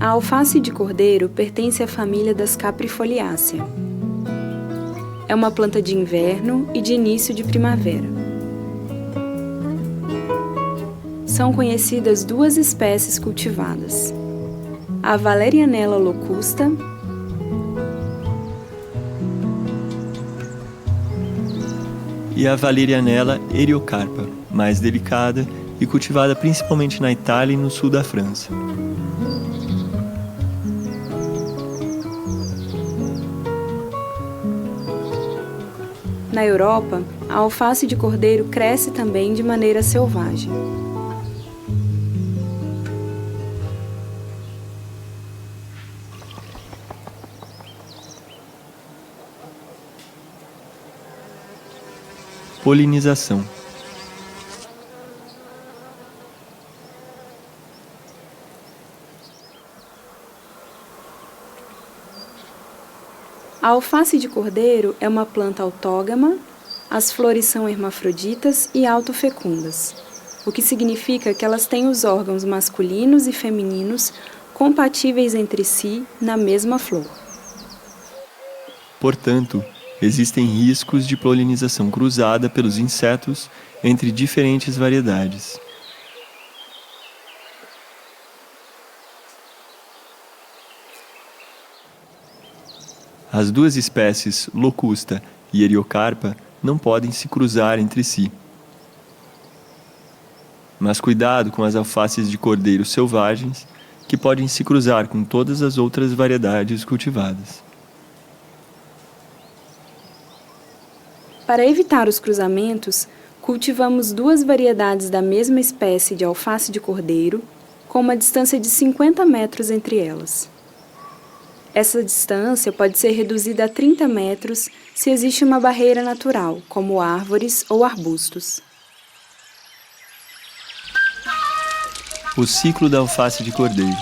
A alface de cordeiro pertence à família das Caprifoliaceae. É uma planta de inverno e de início de primavera. São conhecidas duas espécies cultivadas: a Valerianella locusta e a Valerianella eriocarpa, mais delicada e cultivada principalmente na Itália e no sul da França. Na Europa, a alface de cordeiro cresce também de maneira selvagem. Polinização. A alface de cordeiro é uma planta autógama, as flores são hermafroditas e autofecundas, o que significa que elas têm os órgãos masculinos e femininos compatíveis entre si na mesma flor. Portanto, existem riscos de polinização cruzada pelos insetos entre diferentes variedades. As duas espécies, locusta e eriocarpa, não podem se cruzar entre si. Mas cuidado com as alfaces de cordeiro selvagens, que podem se cruzar com todas as outras variedades cultivadas. Para evitar os cruzamentos, cultivamos duas variedades da mesma espécie de alface de cordeiro, com uma distância de 50 metros entre elas. Essa distância pode ser reduzida a 30 metros se existe uma barreira natural, como árvores ou arbustos. O ciclo da alface de cordeiro.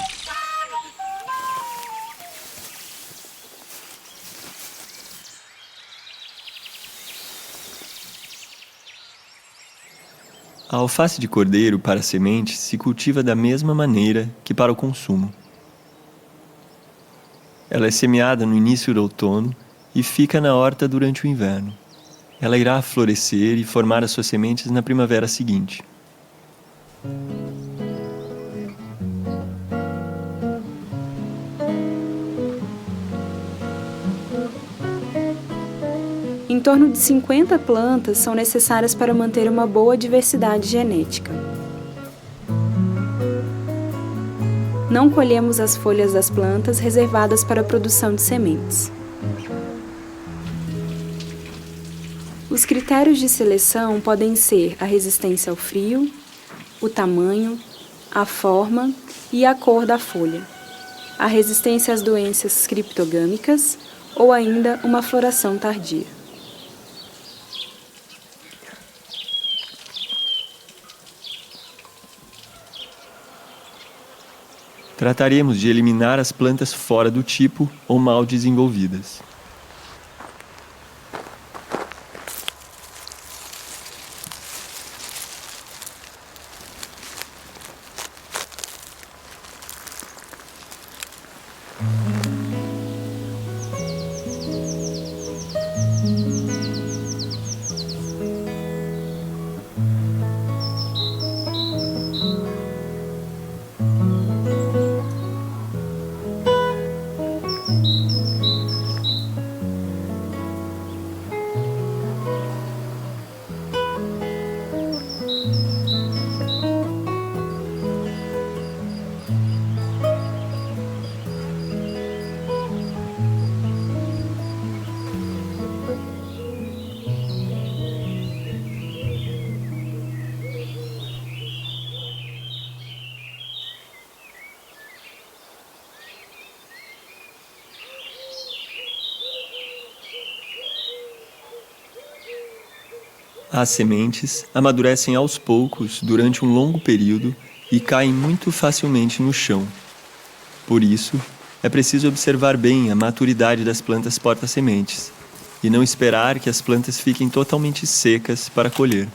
A alface de cordeiro para sementes se cultiva da mesma maneira que para o consumo. Ela é semeada no início do outono e fica na horta durante o inverno. Ela irá florescer e formar as suas sementes na primavera seguinte. Em torno de 50 plantas são necessárias para manter uma boa diversidade genética. Não colhemos as folhas das plantas reservadas para a produção de sementes. Os critérios de seleção podem ser a resistência ao frio, o tamanho, a forma e a cor da folha, a resistência às doenças criptogâmicas ou ainda uma floração tardia. Trataremos de eliminar as plantas fora do tipo ou mal desenvolvidas. As sementes amadurecem aos poucos durante um longo período e caem muito facilmente no chão. Por isso, é preciso observar bem a maturidade das plantas porta-sementes e não esperar que as plantas fiquem totalmente secas para colher.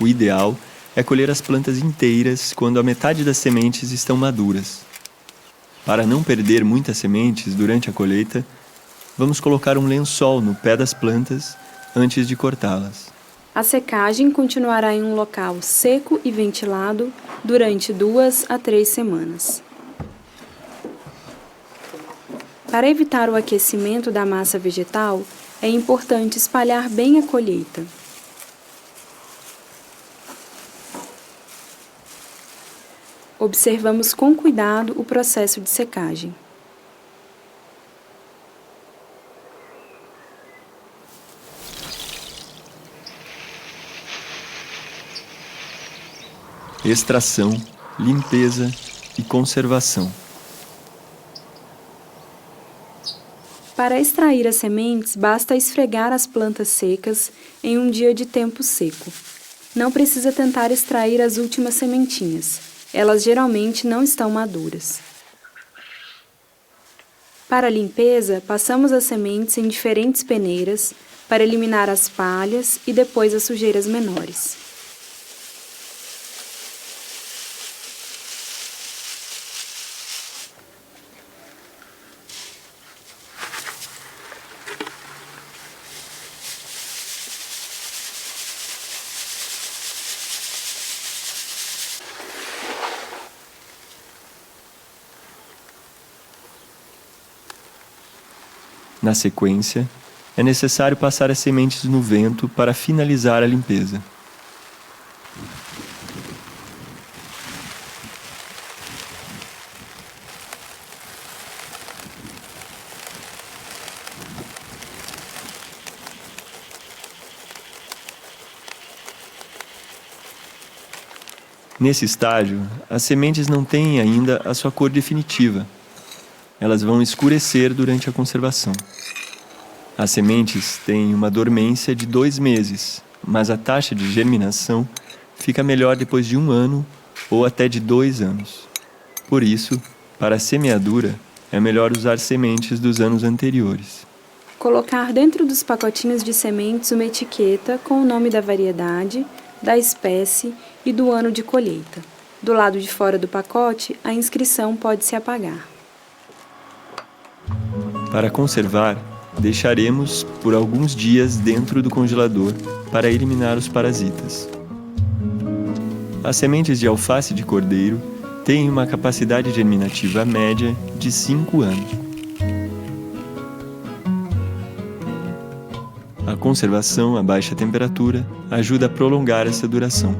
O ideal é colher as plantas inteiras quando a metade das sementes estão maduras. Para não perder muitas sementes durante a colheita, vamos colocar um lençol no pé das plantas antes de cortá-las. A secagem continuará em um local seco e ventilado durante 2 a 3 semanas. Para evitar o aquecimento da massa vegetal, é importante espalhar bem a colheita. Observamos com cuidado o processo de secagem. Extração, limpeza e conservação. Para extrair as sementes, basta esfregar as plantas secas em um dia de tempo seco. Não precisa tentar extrair as últimas sementinhas, elas geralmente não estão maduras. Para a limpeza, passamos as sementes em diferentes peneiras para eliminar as palhas e depois as sujeiras menores. Na sequência, é necessário passar as sementes no vento para finalizar a limpeza. Nesse estágio, as sementes não têm ainda a sua cor definitiva. Elas vão escurecer durante a conservação. As sementes têm uma dormência de 2 meses, mas a taxa de germinação fica melhor depois de 1 ano ou até de 2 anos. Por isso, para a semeadura, é melhor usar sementes dos anos anteriores. Colocar dentro dos pacotinhos de sementes uma etiqueta com o nome da variedade, da espécie e do ano de colheita. Do lado de fora do pacote, a inscrição pode se apagar. Para conservar, deixaremos por alguns dias dentro do congelador para eliminar os parasitas. As sementes de alface de cordeiro têm uma capacidade germinativa média de 5 anos. A conservação a baixa temperatura ajuda a prolongar essa duração.